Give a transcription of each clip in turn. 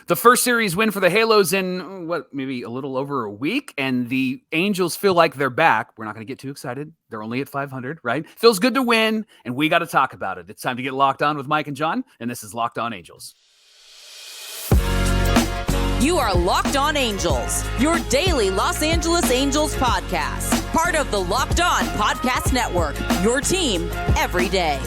The first series win for the Halos in, maybe a little over a week, and the Angels feel like they're back. We're not going to get too excited. They're only at 500, right? Feels good to win, and we got to talk about it. It's time to get locked on with Mike and John, and this is Locked On Angels. You are Locked On Angels, your daily Los Angeles Angels podcast. Part of the Locked On Podcast Network, your team every day.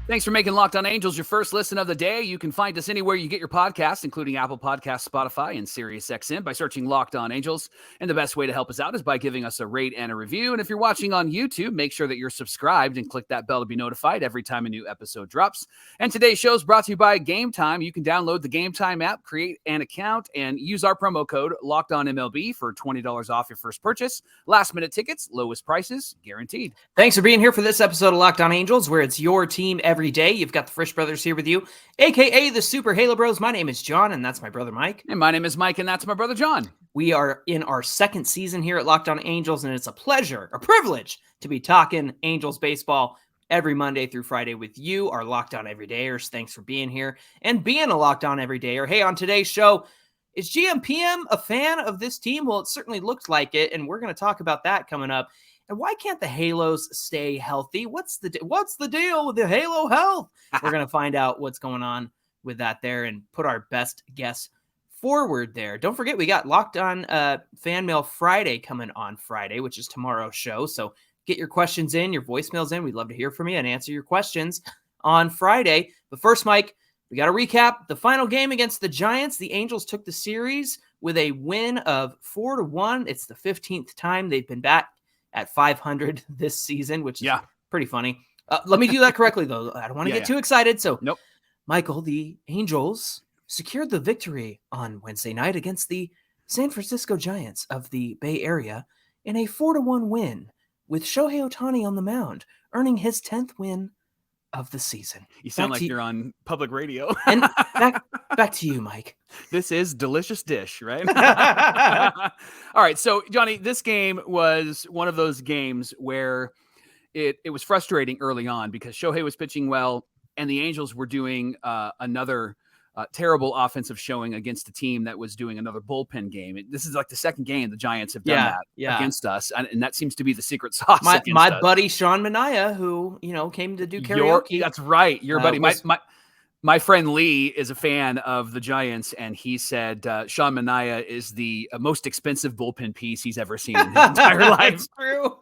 Thanks for making Locked On Angels your first listen of the day. You can find us anywhere you get your podcasts, including Apple Podcasts, Spotify, and SiriusXM by searching Locked On Angels. And the best way to help us out is by giving us a rate and a review. And if you're watching on YouTube, make sure that you're subscribed and click that bell to be notified every time a new episode drops. And today's show is brought to you by Game Time. You can download the Game Time app, create an account, and use our promo code LOCKEDONMLB for $20 off your first purchase. Last-minute tickets, lowest prices, guaranteed. Thanks for being here for this episode of Locked On Angels, where it's your team every day. You've got the Frisch Brothers here with you, a.k.a. the Super Halo Bros. My name is John, and that's my brother Mike. And my name is Mike, and that's my brother John. We are in our second season here at Locked On Angels, and it's a pleasure, a privilege to be talking Angels baseball every Monday through Friday with you, our Locked On Everydayers. Thanks for being here and being a Locked On Everydayer. Hey, on today's show, is GMPM a fan of this team? Well, it certainly looked like it, and we're going to talk about that coming up. And why can't the Halos stay healthy? What's the deal with the Halo health? We're going to find out what's going on with that there and put our best guess forward there. Don't forget, we got Locked On Fan Mail Friday coming on Friday, which is tomorrow's show. So get your questions in, your voicemails in. We'd love to hear from you and answer your questions on Friday. But first, Mike, we got to recap the final game against the Giants. The Angels took the series with a win of 4-1. It's the 15th time they've been back at 500 this season, which is pretty funny. Let me do that correctly, though. I don't want to get too excited. So, Michael, the Angels secured the victory on Wednesday night against the San Francisco Giants of the Bay Area in a 4-1 win with Shohei Ohtani on the mound, earning his 10th win of the season. You sound like you're on public radio. And back to you, Mike. This is Delicious Dish, right? All right. So, Johnny, this game was one of those games where it was frustrating early on because Shohei was pitching well and the Angels were doing another terrible offensive showing against a team that was doing another bullpen game. This is like the second game the Giants have done that against us, and that seems to be the secret sauce. My buddy Sean Mania, who came to do karaoke. That's right, your buddy. My friend Lee is a fan of the Giants, and he said Sean Mania is the most expensive bullpen piece he's ever seen in his entire life. That's true.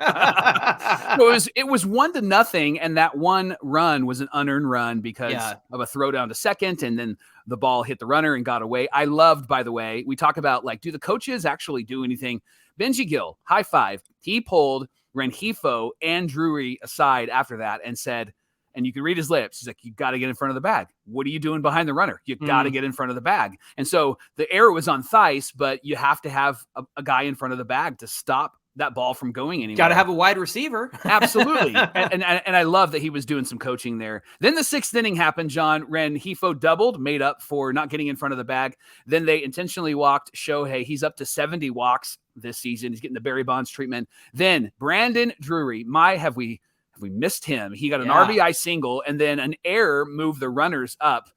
It was 1-0, and that one run was an unearned run because of a throw down to second, and then the ball hit the runner and got away. I loved, by the way, we talk about, like, do the coaches actually do anything? Benji Gill, high five. He pulled Rengifo and Drury aside after that and said, and you can read his lips. He's like, you got to get in front of the bag. What are you doing behind the runner? You got to get in front of the bag. And so the error was on Theis, but you have to have a guy in front of the bag to stop that ball from going anywhere. Got to have a wide receiver. Absolutely. and I love that he was doing some coaching there. Then the sixth inning happened, John. Rengifo doubled, made up for not getting in front of the bag. Then they intentionally walked Shohei. He's up to 70 walks this season. He's getting the Barry Bonds treatment. Then Brandon Drury, have we missed him? He got an RBI single, and then an error moved the runners up.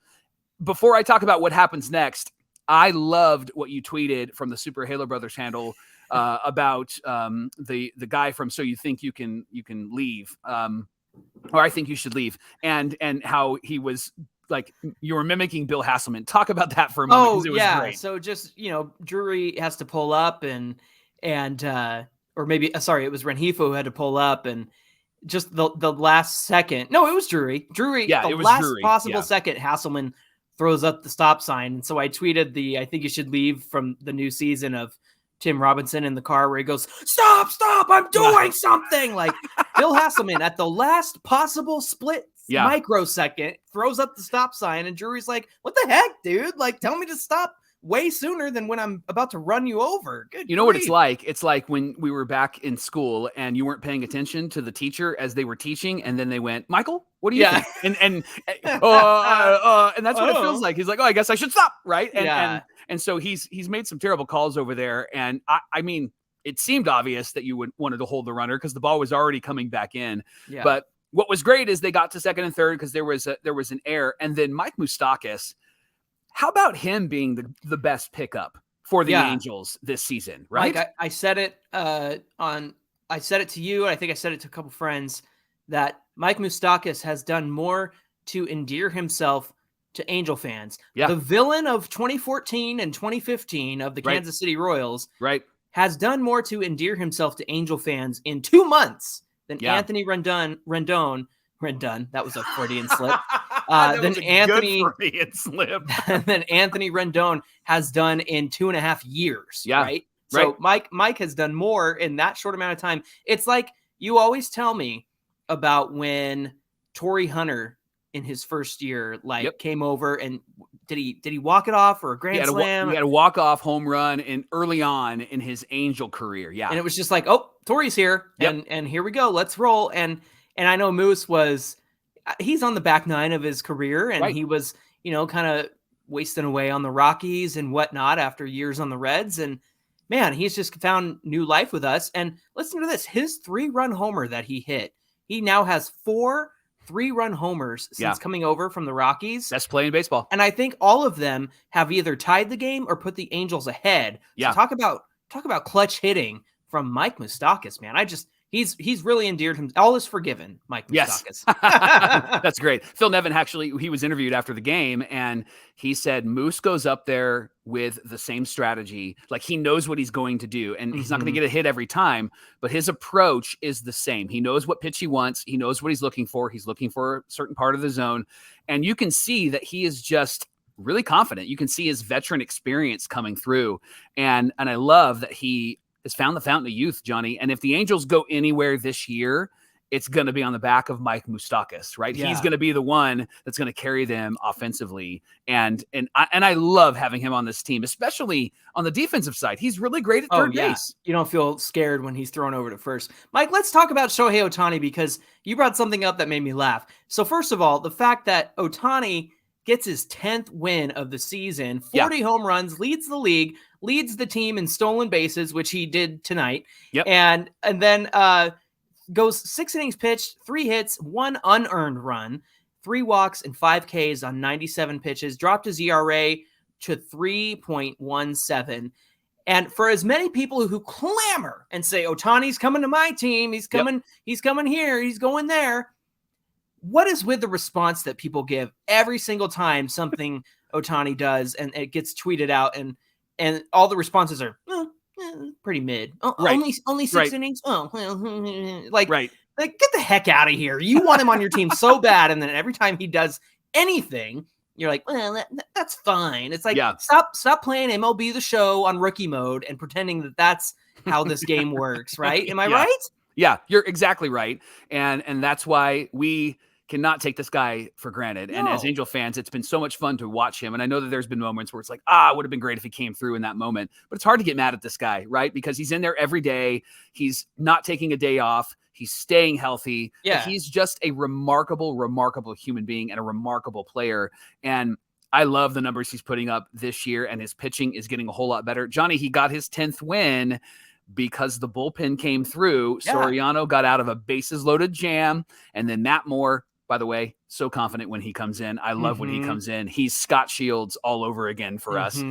Before I talk about what happens next, I loved what you tweeted from the Super Halo Brothers handle about the guy from So You Think You Can Leave, or I Think You Should Leave, and how he was like, you were mimicking Bill Hasselman. Talk about that for a moment, because it was great. So just, Drury has to pull up and or maybe, sorry, it was Rengifo who had to pull up, and just the last second. No, it was Drury. It was last Drury. Possible second, Hasselman throws up the stop sign. And so I tweeted I think you should leave from the new season of Tim Robinson in the car where he goes, stop, I'm doing something. Like Bill Hasselman at the last possible split microsecond throws up the stop sign, and Drury's like, what the heck, dude? Like, tell me to stop way sooner than when I'm about to run you over. Good. You know what it's like? It's like when we were back in school and you weren't paying attention to the teacher as they were teaching, and then they went, Michael, what do you think? And that's what it feels like. He's like, oh, I guess I should stop, right? And so he's made some terrible calls over there. And I mean, it seemed obvious that you wanted to hold the runner because the ball was already coming back in. Yeah. But what was great is they got to second and third because there was an error, and then Mike Moustakas How about him being the best pickup for the Angels this season, right? Mike, I said it I said it to you, and I think I said it to a couple friends, that Mike Moustakas has done more to endear himself to Angel fans. Yeah. The villain of 2014 and 2015 of the Kansas City Royals has done more to endear himself to Angel fans in 2 months than Anthony Rendon. That was a Freudian slip. Then Anthony Rendon has done in 2.5 years. Right. So Mike has done more in that short amount of time. It's like you always tell me about when Torrey Hunter in his first year came over, and did he walk it off or a grand slam? He had a walk-off home run early on in his Angel career. Yeah. And it was just like, oh, Torrey's here. And here we go. Let's roll. And I know Moose he's on the back nine of his career, and he was, kind of wasting away on the Rockies and whatnot after years on the Reds. And man, he's just found new life with us. And listen to this, his 3-run homer that he hit. He now has 4 3-run homers since coming over from the Rockies. Best play in baseball. And I think all of them have either tied the game or put the Angels ahead. So talk about clutch hitting from Mike Moustakas, man. He's really endeared him. All is forgiven, Mike Moustakas. Yes. That's great. Phil Nevin, actually, he was interviewed after the game, and he said Moose goes up there with the same strategy. Like, he knows what he's going to do, and he's not going to get a hit every time, but his approach is the same. He knows what pitch he wants. He knows what he's looking for. He's looking for a certain part of the zone, and you can see that he is just really confident. You can see his veteran experience coming through, and I love that he has found the fountain of youth, Johnny. And if the Angels go anywhere this year, it's going to be on the back of Mike Moustakas, right? Yeah. He's going to be the one that's going to carry them offensively. And I love having him on this team, especially on the defensive side. He's really great at third base. You don't feel scared when he's thrown over to first. Mike, let's talk about Shohei Ohtani, because you brought something up that made me laugh. So first of all, the fact that Ohtani gets his 10th win of the season, 40 home runs, leads the league, leads the team in stolen bases, which he did tonight. And then goes 6 innings pitched, 3 hits, 1 unearned run, 3 walks, and 5 Ks on 97 pitches, dropped his ERA to 3.17. And for as many people who clamor and say, Ohtani's coming to my team, he's coming here, he's going there, what is with the response that people give every single time something Ohtani does and it gets tweeted out, and all the responses are pretty mid. Only 6 innings. Like get the heck out of here. You want him on your team so bad, and then every time he does anything, you're like, well, that's fine. It's like stop playing MLB The Show on rookie mode and pretending that that's how this game works, right? Am I right? Yeah, you're exactly right, and that's why we cannot take this guy for granted. No. And as Angel fans, it's been so much fun to watch him. And I know that there's been moments where it's like, it would have been great if he came through in that moment. But it's hard to get mad at this guy, right? Because he's in there every day. He's not taking a day off. He's staying healthy. Yeah. He's just a remarkable, remarkable human being and a remarkable player. And I love the numbers he's putting up this year, and his pitching is getting a whole lot better. Johnny, he got his 10th win because the bullpen came through. Yeah. Soriano got out of a bases-loaded jam, and then Matt Moore, by the way, so confident when he comes in. I love when he comes in. He's Scott Shields all over again for us.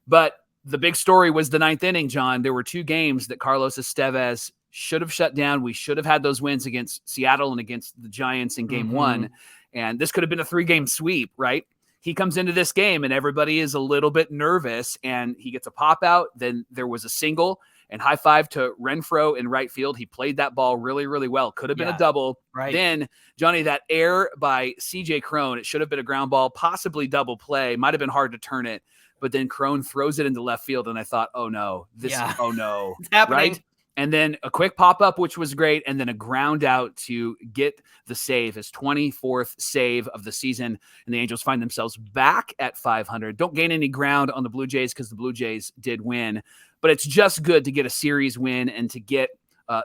But the big story was the 9th inning, John. There were 2 games that Carlos Estevez should have shut down. We should have had those wins against Seattle and against the Giants in game 1. And this could have been a 3-game sweep, right? He comes into this game and everybody is a little bit nervous, and he gets a pop out. Then there was a single, and high five to Renfroe in right field. He played that ball really, really well. Could have been a double. Right. Then, Johnny, that error by CJ Cron, it should have been a ground ball, possibly double play. Might have been hard to turn it. But then Cron throws it into left field, and I thought, oh no, it's happening. Right? And then a quick pop-up, which was great, and then a ground out to get the save, his 24th save of the season, and the Angels find themselves back at 500. Don't gain any ground on the Blue Jays because the Blue Jays did win, but it's just good to get a series win and to get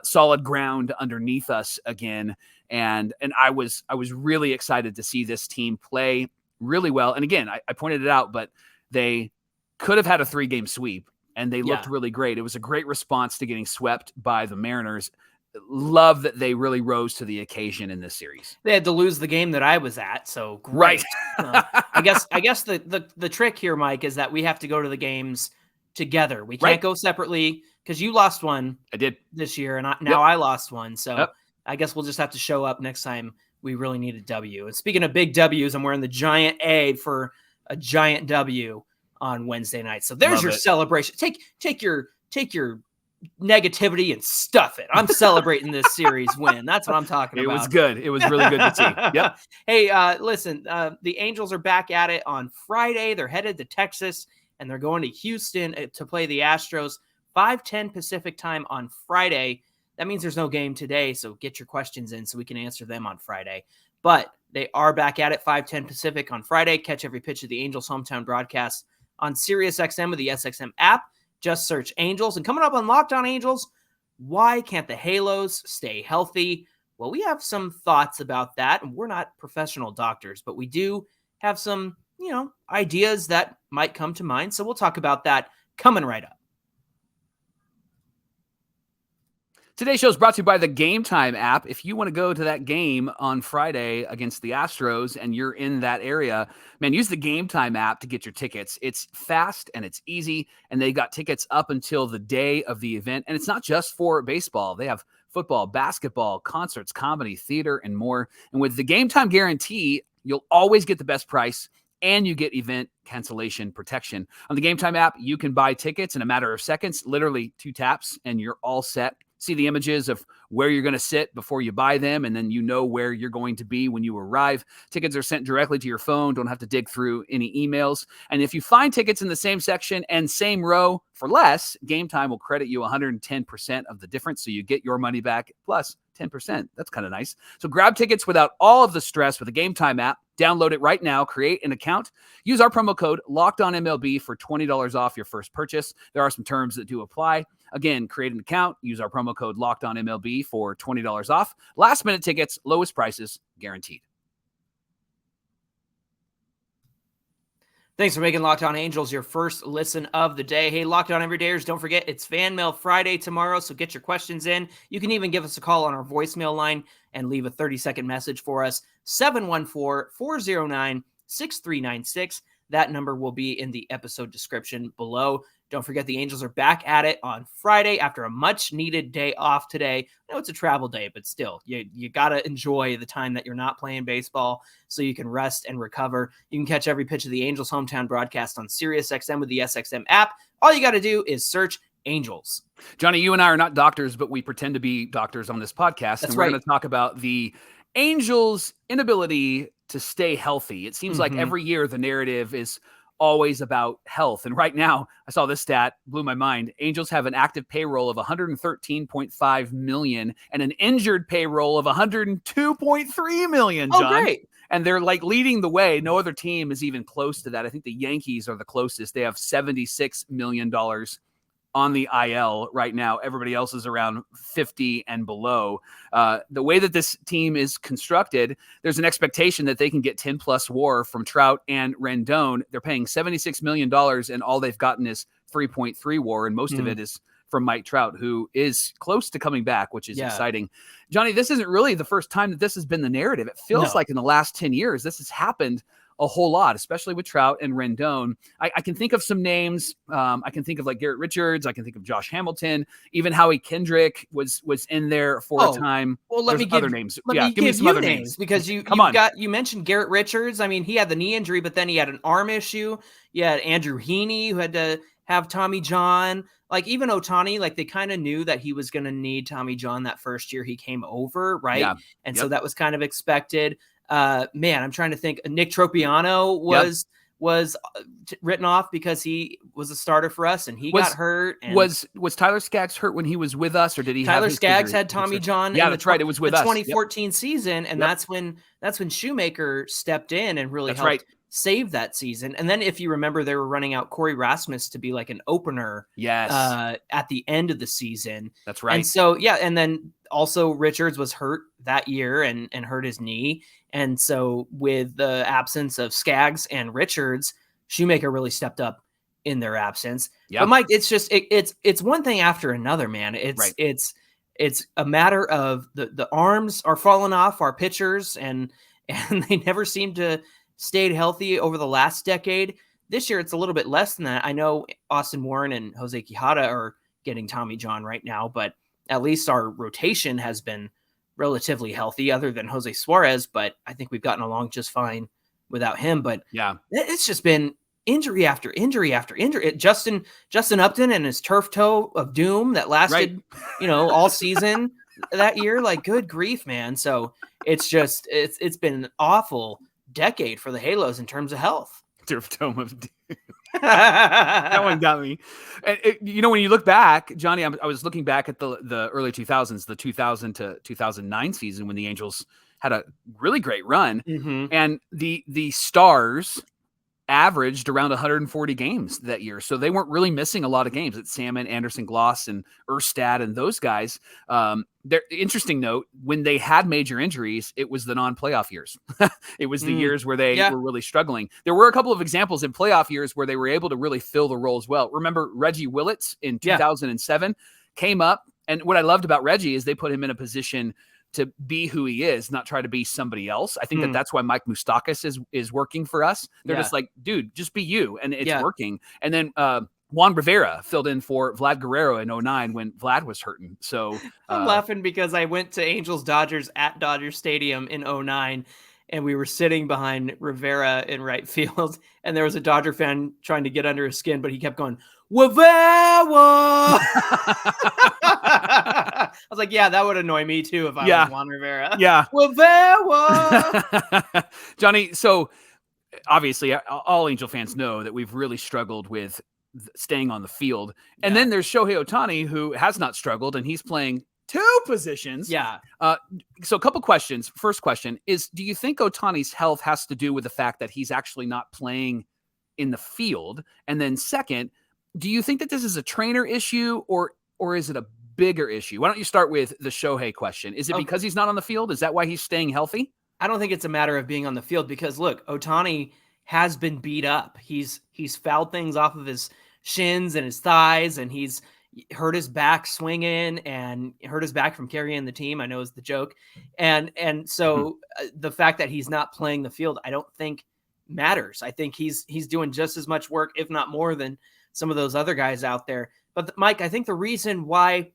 solid ground underneath us again. And I was really excited to see this team play really well. And again, I pointed it out, but they could have had a 3-game sweep, and they looked really great. It was a great response to getting swept by the Mariners. love that they really rose to the occasion in this series. They had to lose the game that I was at, so great. Right. I guess the trick here, Mike, is that we have to go to the games together. We can't go separately because you lost one. I did this year, and I lost one. So Yep. I guess we'll just have to show up next time we really need a W. And speaking of big W's, I'm wearing the giant A for a giant W on Wednesday night. So there's your celebration. Take your negativity and stuff it. I'm celebrating this series win. That's what I'm talking about. It was good. It was really good to see. Yep. Hey, listen, the Angels are back at it on Friday. They're headed to Texas, and they're going to Houston to play the Astros. 5:10 Pacific time on Friday. That means there's no game today, so get your questions in so we can answer them on Friday. But they are back at it 5:10 Pacific on Friday. Catch every pitch of the Angels hometown broadcast on SiriusXM with the SXM app. Just search Angels. And coming up on Locked On Angels, why can't the Halos stay healthy? Well, we have some thoughts about that, and we're not professional doctors, but we do have some, ideas that might come to mind. So we'll talk about that coming right up. Today's show is brought to you by the Game Time app. If you want to go to that game on Friday against the Astros and you're in that area, man, use the Game Time app to get your tickets. It's fast and it's easy, and they got tickets up until the day of the event. And it's not just for baseball. They have football, basketball, concerts, comedy, theater, and more. And with the Game Time guarantee, you'll always get the best price, and you get event cancellation protection. On the Game Time app, you can buy tickets in a matter of seconds, literally 2 taps, and you're all set. See the images of where you're going to sit before you buy them, and then you know where you're going to be when you arrive. Tickets are sent directly to your phone. Don't have to dig through any emails. And if you find tickets in the same section and same row for less, Game Time will credit you 110% of the difference, so you get your money back plus 10%. That's kind of nice. So grab tickets without all of the stress with the Game Time app. Download it right now. Create an account. Use our promo code LOCKEDONMLB for $20 off your first purchase. There are some terms that do apply. Again, create an account. Use our promo code LOCKEDONMLB for $20 off. Last minute tickets, lowest prices guaranteed. Thanks for making Locked On Angels your first listen of the day. Hey, Locked On Everydayers, don't forget it's Fan Mail Friday tomorrow, so get your questions in. You can even give us a call on our voicemail line and leave a 30-second message for us, 714-409-6396. That number will be in the episode description below. Don't forget the Angels are back at it on Friday after a much-needed day off today. I know it's a travel day, but still, you got to enjoy the time that you're not playing baseball so you can rest and recover. You can catch every pitch of the Angels hometown broadcast on SiriusXM with the SXM app. All you got to do is search Angels. Johnny, you and I are not doctors, but we pretend to be doctors on this podcast. That's and we're right. going to talk about the Angels' inability to stay healthy. It seems like every year the narrative is always about health. And right now, I saw this stat, blew my mind. Angels have an active payroll of $113.5 million and an injured payroll of $102.3 million, John. Oh, great. And they're like leading the way. No other team is even close to that. I think the Yankees are the closest. They have $76 million on the IL right now. Everybody else is around 50 and below. The way that this team is constructed, there's an expectation that they can get 10 plus WAR from Trout and Rendon. They're paying $76 million, and all they've gotten is 3.3 WAR, and most of it is from Mike Trout, who is close to coming back, which is exciting. Johnny, this isn't really the first time that this has been the narrative. It feels like in the last 10 years, this has happened a whole lot, especially with Trout and Rendon. I can think of some names. I can think of like Garrett Richards. I can think of Josh Hamilton. Even Howie Kendrick was in there for a time. Well, let me give other names. Give me some other names because you mentioned Garrett Richards. I mean, he had the knee injury, but then he had an arm issue. You had Andrew Heaney, who had to have Tommy John. Like even Ohtani, like they kind of knew that he was going to need Tommy John that first year he came over, right? Yeah. And so that was kind of expected. Man, I'm trying to think. Nick Tropiano was written off because he was a starter for us and he got hurt. And was Tyler Skaggs hurt when he was with us, or did he? Tyler Skaggs had Tommy John. Yeah, that's right. It was with us. 2014 season, and that's when Shoemaker stepped in and really helped save that season. And then, if you remember, they were running out Corey Rasmus to be like an opener. Yes. At the end of the season. That's right. And so and then also Richards was hurt that year and hurt his knee. And so with the absence of Skaggs and Richards, Shoemaker really stepped up in their absence. But Mike, it's just it's one thing after another, man. It's It's a matter of the arms are falling off our pitchers, and they never seem to stay healthy over the last decade. This year, it's a little bit less than that. I know Austin Warren and Jose Quijada are getting Tommy John right now, but at least our rotation has been relatively healthy other than Jose Suarez, but I think we've gotten along just fine without him. But yeah, it's just been injury after injury after injury. Justin Upton and his turf toe of doom that lasted, all season that year. Like, good grief, man. So it's been an awful decade for the Halos in terms of health. Turf toe of doom. That one got me. And when you look back, Johnny, I was looking back at the early 2000s, the 2000 to 2009 season when the Angels had a really great run, and the Stars averaged around 140 games that year. So they weren't really missing a lot of games. It's Salmon, Anderson, Gloss, and Erstad, and those guys. Interesting note, when they had major injuries, it was the non-playoff years. It was the years where they were really struggling. There were a couple of examples in playoff years where they were able to really fill the roles well. Remember Reggie Willits in 2007 came up, and what I loved about Reggie is they put him in a position to be who he is, not try to be somebody else. I think that's why Mike Moustakas is working for us. They're just like, dude, just be you. And it's working. And then Juan Rivera filled in for Vlad Guerrero in 2009 when Vlad was hurting. So I'm laughing because I went to Angels Dodgers at Dodger Stadium in 2009, and we were sitting behind Rivera in right field, and there was a Dodger fan trying to get under his skin, but he kept going, Rivera! I was like, yeah, that would annoy me too if I was Juan Rivera. Yeah. Rivera! Johnny, so obviously all Angel fans know that we've really struggled with staying on the field. And then there's Shohei Ohtani, who has not struggled, and he's playing two positions. Yeah. So a couple questions. First question is, do you think Ohtani's health has to do with the fact that he's actually not playing in the field? And then second, do you think that this is a trainer issue or is it a bigger issue? Why don't you start with the Shohei question? Is it because he's not on the field? Is that why he's staying healthy? I don't think it's a matter of being on the field because, look, Ohtani has been beat up. He's fouled things off of his shins and his thighs, and he's hurt his back swinging and hurt his back from carrying the team. I know is the joke. And so the fact that he's not playing the field, I don't think matters. I think he's doing just as much work, if not more, than some of those other guys out there. But Mike, I think the reason why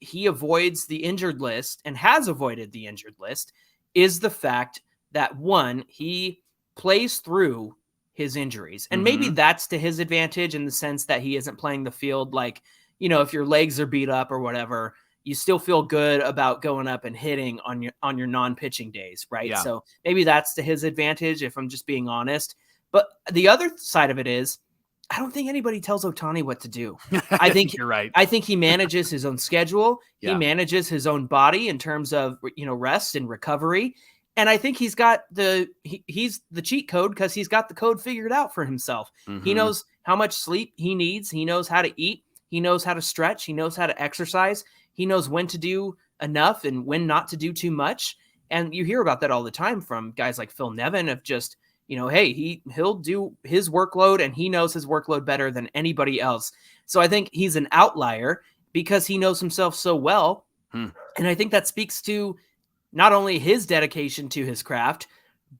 he avoids the injured list and has avoided the injured list is the fact that, one, he plays through his injuries. And maybe that's to his advantage in the sense that he isn't playing the field. Like, if your legs are beat up or whatever, you still feel good about going up and hitting on your non-pitching days, right? Yeah. So maybe that's to his advantage, if I'm just being honest. But the other side of it is, I don't think anybody tells Ohtani what to do. I think you're right. I think he manages his own schedule. He manages his own body in terms of, rest and recovery. And I think he's got he's the cheat code because he's got the code figured out for himself. He knows how much sleep he needs. He knows how to eat. He knows how to stretch. He knows how to exercise. He knows when to do enough and when not to do too much. And you hear about that all the time from guys like Phil Nevin of just, hey, he'll do his workload and he knows his workload better than anybody else. So I think he's an outlier because he knows himself so well. And I think that speaks to not only his dedication to his craft,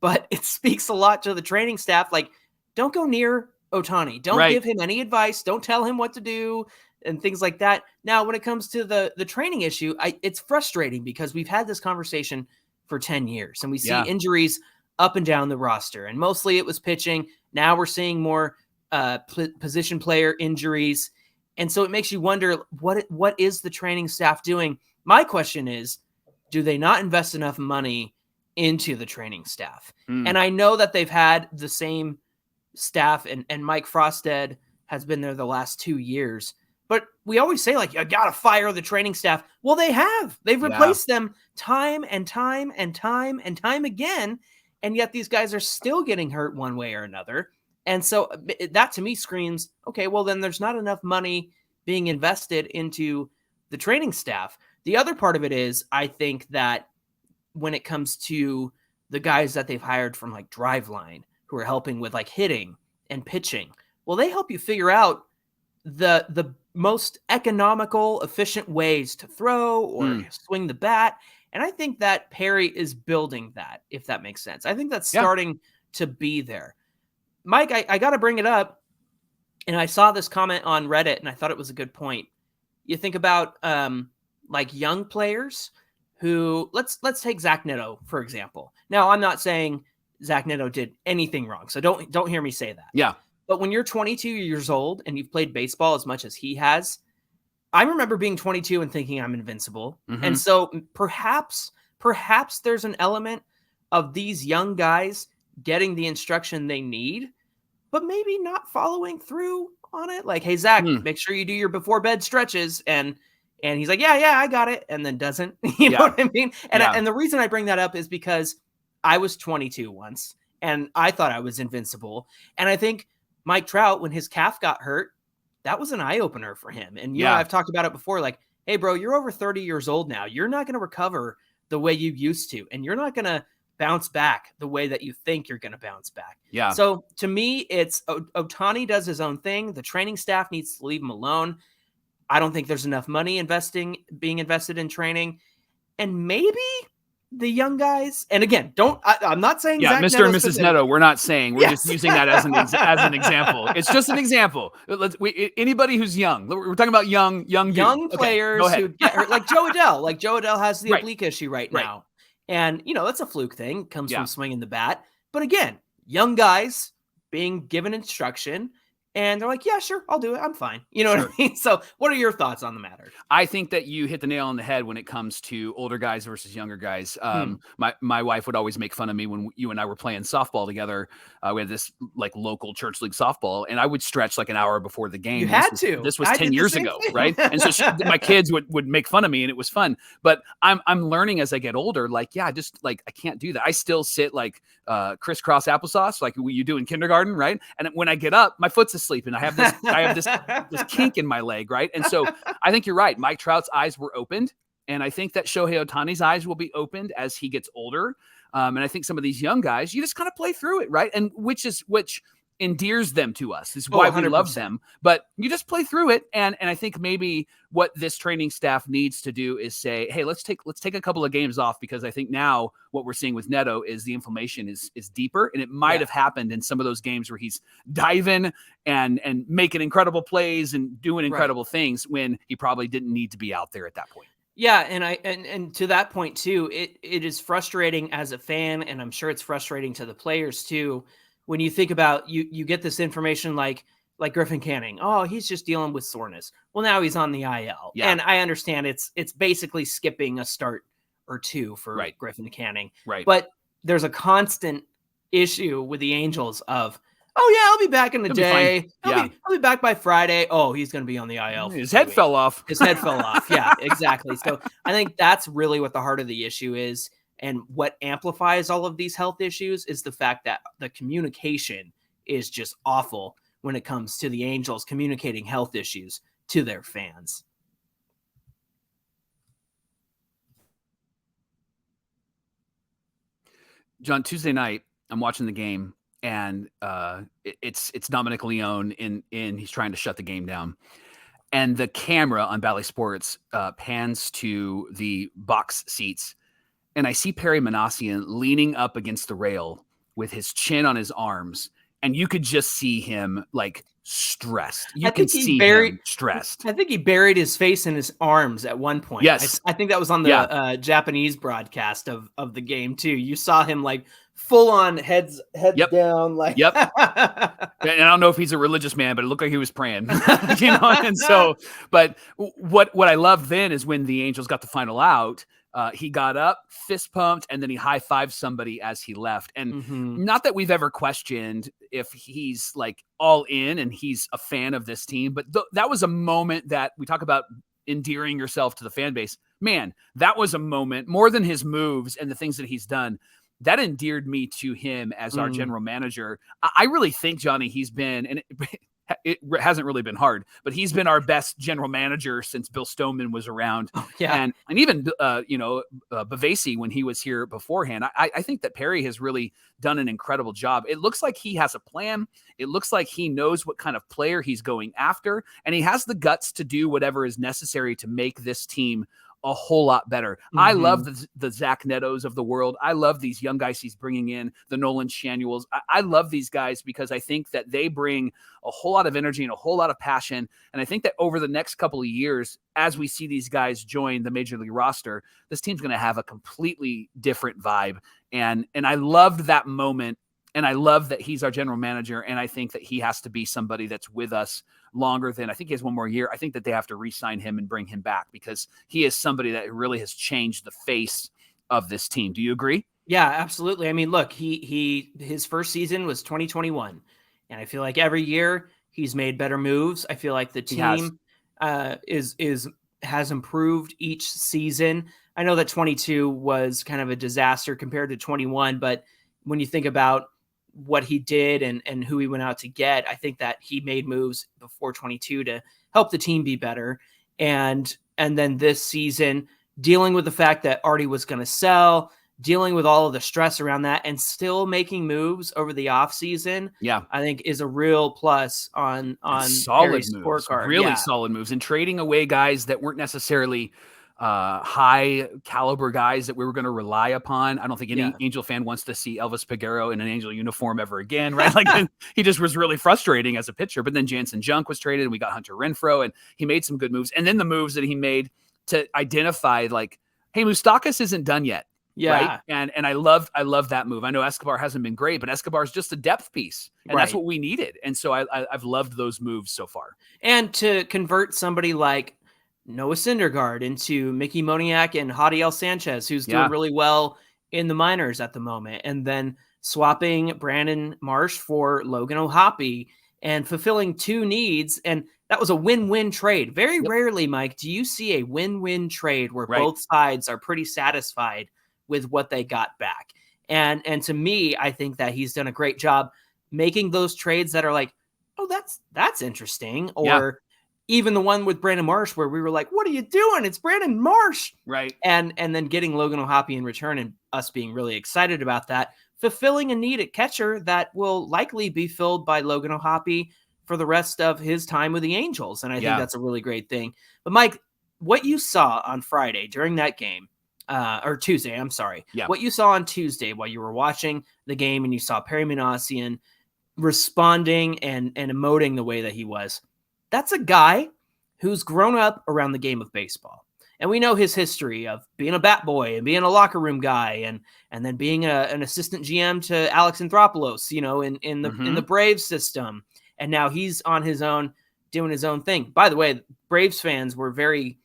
but it speaks a lot to the training staff. Like, don't go near Ohtani. Don't give him any advice. Don't tell him what to do and things like that. Now, when it comes to the training issue, it's frustrating because we've had this conversation for 10 years and we see injuries up and down the roster, and mostly it was pitching. Now we're seeing more position player injuries. And so it makes you wonder, what is the training staff doing? My question is, do they not invest enough money into the training staff? And I know that they've had the same staff and Mike Frosted has been there the last 2 years, but we always say, like, you got to fire the training staff. Well, they have. They've replaced them time and time and time and time again. And yet these guys are still getting hurt one way or another. And so that to me screams, okay, well, then there's not enough money being invested into the training staff. The other part of it is, I think that when it comes to the guys that they've hired from like Driveline, who are helping with like hitting and pitching, well, they help you figure out the most economical, efficient ways to throw or swing the bat. And I think that Perry is building that, if that makes sense. I think that's starting to be there. Mike, I got to bring it up. And I saw this comment on Reddit, and I thought it was a good point. You think about like young players who, let's take Zach Neto, for example. Now, I'm not saying Zach Neto did anything wrong, so don't hear me say that. Yeah. But when you're 22 years old and you've played baseball as much as he has, I remember being 22 and thinking I'm invincible. Mm-hmm. And so perhaps there's an element of these young guys getting the instruction they need, but maybe not following through on it. Like, hey, Zach, make sure you do your before bed stretches. And he's like, yeah, I got it. And then doesn't, you know what I mean? And the reason I bring that up is because I was 22 once and I thought I was invincible. And I think Mike Trout, when his calf got hurt, that was an eye opener for him. And, you know, I've talked about it before, like, hey, bro, you're over 30 years old now. You're not going to recover the way you used to. And you're not going to bounce back the way that you think you're going to bounce back. Yeah. So to me, it's Ohtani does his own thing. The training staff needs to leave him alone. I don't think there's enough money being invested in training. And maybe the young guys, and again, I'm not saying Zach Mr. and Mrs. Neto. We're not saying, we're just using that as an example. It's just an example. Anybody who's young, we're talking about young players who get hurt, like Joe Adell. Like Joe Adell has the oblique issue right now. And, you know, that's a fluke thing. Comes from swinging the bat. But again, young guys being given instruction and they're like, yeah, sure, I'll do it. I'm fine. You know what I mean? So what are your thoughts on the matter? I think that you hit the nail on the head when it comes to older guys versus younger guys. My wife would always make fun of me when you and I were playing softball together. We had this like local church league softball, and I would stretch like an hour before the game. This was 10 years ago, right? And so my kids would make fun of me, and it was fun. But I'm learning as I get older, like, just like I can't do that. I still sit like crisscross applesauce, like you do in kindergarten, right? And when I get up, my foot's asleep, and I have this kink in my leg, right? And so I think you're right. Mike Trout's eyes were opened, and I think that Shohei Ohtani's eyes will be opened as he gets older. And I think some of these young guys, you just kind of play through it, right? And which endears them to us. This is why we love them. But you just play through it. And I think maybe what this training staff needs to do is say, hey, let's take a couple of games off, because I think now what we're seeing with Neto is the inflammation is deeper. And it might have happened in some of those games where he's diving and making incredible plays and doing incredible things when he probably didn't need to be out there at that point. Yeah, and to that point too, it is frustrating as a fan, and I'm sure it's frustrating to the players too, when you think about you get this information like Griffin Canning. Oh, he's just dealing with soreness. Well, now he's on the IL. Yeah. And I understand it's basically skipping a start or two for Griffin Canning. Right. But there's a constant issue with the Angels of, oh yeah, I'll be back in a day. I'll be back by Friday. Oh, he's going to be on the IL. His head fell off. His head fell off. Yeah, exactly. So I think that's really what the heart of the issue is. And what amplifies all of these health issues is the fact that the communication is just awful when it comes to the Angels communicating health issues to their fans. John, Tuesday night, I'm watching the game, and it's Dominic Leone in he's trying to shut the game down. And the camera on Bally Sports pans to the box seats, and I see Perry Minasian leaning up against the rail with his chin on his arms, and you could just see him like stressed. You can see him stressed. I think he buried his face in his arms at one point. Yes. I think that was on the Japanese broadcast of the game too. You saw him like full on head down. Like, and I don't know if he's a religious man, but it looked like he was praying, you know? And so, but what I loved then is when the Angels got the final out, he got up, fist pumped, and then he high-fived somebody as he left. And not that we've ever questioned if he's like all in and he's a fan of this team, but that was a moment that we talk about endearing yourself to the fan base. Man, that was a moment, more than his moves and the things that he's done, that endeared me to him as our general manager. I really think, Johnny, he's been, and it hasn't really been hard, but he's been our best general manager since Bill Stoneman was around. Yeah. And even, Bavasi, when he was here beforehand, I think that Perry has really done an incredible job. It looks like he has a plan. It looks like he knows what kind of player he's going after, and he has the guts to do whatever is necessary to make this team a whole lot better. I love the Zach Nettos of the world. I love these young guys he's bringing in, the Nolan Shanuels. I love these guys because I think that they bring a whole lot of energy and a whole lot of passion. And I think that over the next couple of years, as we see these guys join the Major League roster, this team's going to have a completely different vibe. And I loved that moment. And I love that he's our general manager. And I think that he has to be somebody that's with us longer than, I think he has one more year. I think that they have to re-sign him and bring him back because he is somebody that really has changed the face of this team. Do you agree? Yeah, absolutely. I mean, look, his first season was 2021. And I feel like every year he's made better moves. I feel like the team has improved each season. I know that 22 was kind of a disaster compared to 21, but when you think about what he did and who he went out to get, I think that he made moves before 22 to help the team be better. And then this season, dealing with the fact that Artie was going to sell, dealing with all of the stress around that, and still making moves over the offseason, I think is a real plus on solid Perry's moves, scorecard. Really solid moves, and trading away guys that weren't necessarily high caliber guys that we were going to rely upon. I don't think any Angel fan wants to see Elvis Peguero in an Angel uniform ever again, right? Like he just was really frustrating as a pitcher. But then Jansen Junk was traded and we got Hunter Renfroe, and he made some good moves. And then the moves that he made to identify like, hey, Moustakas isn't done yet. Yeah. Right. And I love that move. I know Escobar hasn't been great, but Escobar is just a depth piece. And that's what we needed. And so I've loved those moves so far. And to convert somebody like Noah Syndergaard into Mickey Moniak and Hadiel Sanchez, who's doing really well in the minors at the moment. And then swapping Brandon Marsh for Logan O'Hoppe and fulfilling two needs. And that was a win-win trade. Very rarely, Mike, do you see a win-win trade where both sides are pretty satisfied with what they got back. And to me, I think that he's done a great job making those trades that are like, oh, that's interesting. Or even the one with Brandon Marsh where we were like, what are you doing? It's Brandon Marsh. Right. And then getting Logan O'Hoppe in return and us being really excited about that, fulfilling a need at catcher that will likely be filled by Logan O'Hoppe for the rest of his time with the Angels. And I think that's a really great thing. But Mike, what you saw on Friday during that game, or Tuesday, I'm sorry. Yeah. What you saw on Tuesday while you were watching the game and you saw Perry Minasian responding and emoting the way that he was, that's a guy who's grown up around the game of baseball. And we know his history of being a bat boy and being a locker room guy and then being an assistant GM to Alex Anthopoulos, in the Braves system. And now he's on his own doing his own thing. By the way, Braves fans were very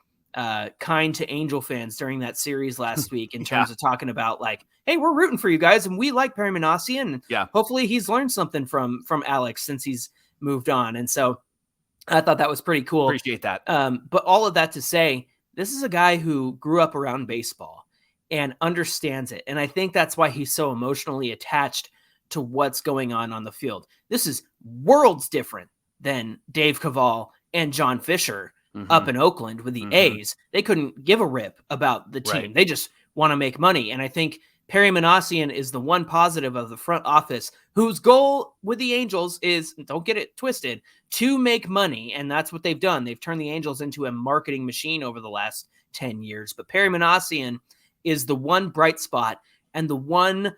kind to Angel fans during that series last week in terms of talking about like, hey, we're rooting for you guys and we like Perry Minasian. And hopefully he's learned something from Alex since he's moved on. And so I thought that was pretty cool. Appreciate that. But all of that to say, this is a guy who grew up around baseball and understands it. And I think that's why he's so emotionally attached to what's going on the field. This is worlds different than Dave Cavall and John Fisher up in Oakland with the A's. They couldn't give a rip about the team. Right. They just want to make money. And I think Perry Minasian is the one positive of the front office whose goal with the Angels is, don't get it twisted, to make money. And that's what they've done. They've turned the Angels into a marketing machine over the last 10 years. But Perry Minasian is the one bright spot and the one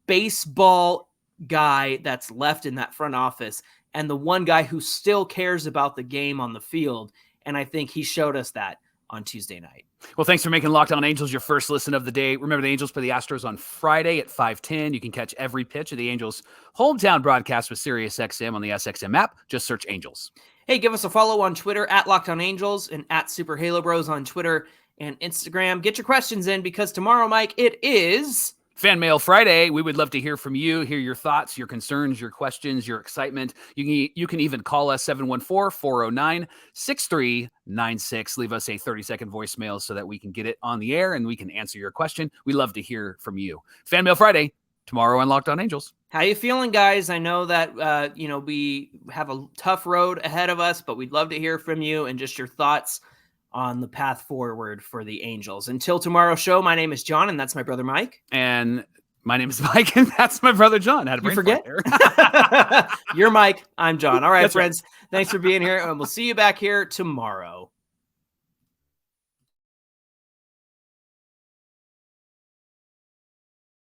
baseball guy that's left in that front office and the one guy who still cares about the game on the field. And I think he showed us that on Tuesday night. Well, thanks for making Locked On Angels your first listen of the day. Remember, the Angels play the Astros on Friday at 5:10. You can catch every pitch of the Angels' hometown broadcast with SiriusXM on the SXM app. Just search Angels. Hey, give us a follow on Twitter at Locked On Angels and at Super Halo Bros on Twitter and Instagram. Get your questions in because tomorrow, Mike, it is Fan Mail Friday. We would love to hear from you, hear your thoughts, your concerns, your questions, your excitement. You can even call us 714-409-6396. Leave us a 30-second voicemail so that we can get it on the air and we can answer your question. We love to hear from you. Fan Mail Friday, tomorrow on Locked On Angels. How you feeling, guys? I know that, we have a tough road ahead of us, but we'd love to hear from you and just your thoughts on the path forward for the Angels. Until tomorrow's show, my name is John, and that's my brother, Mike. And my name is Mike, and that's my brother, John. Had a brain forget? fart there. You're Mike. I'm John. All right, That's friends. Thanks for being here, and we'll see you back here tomorrow.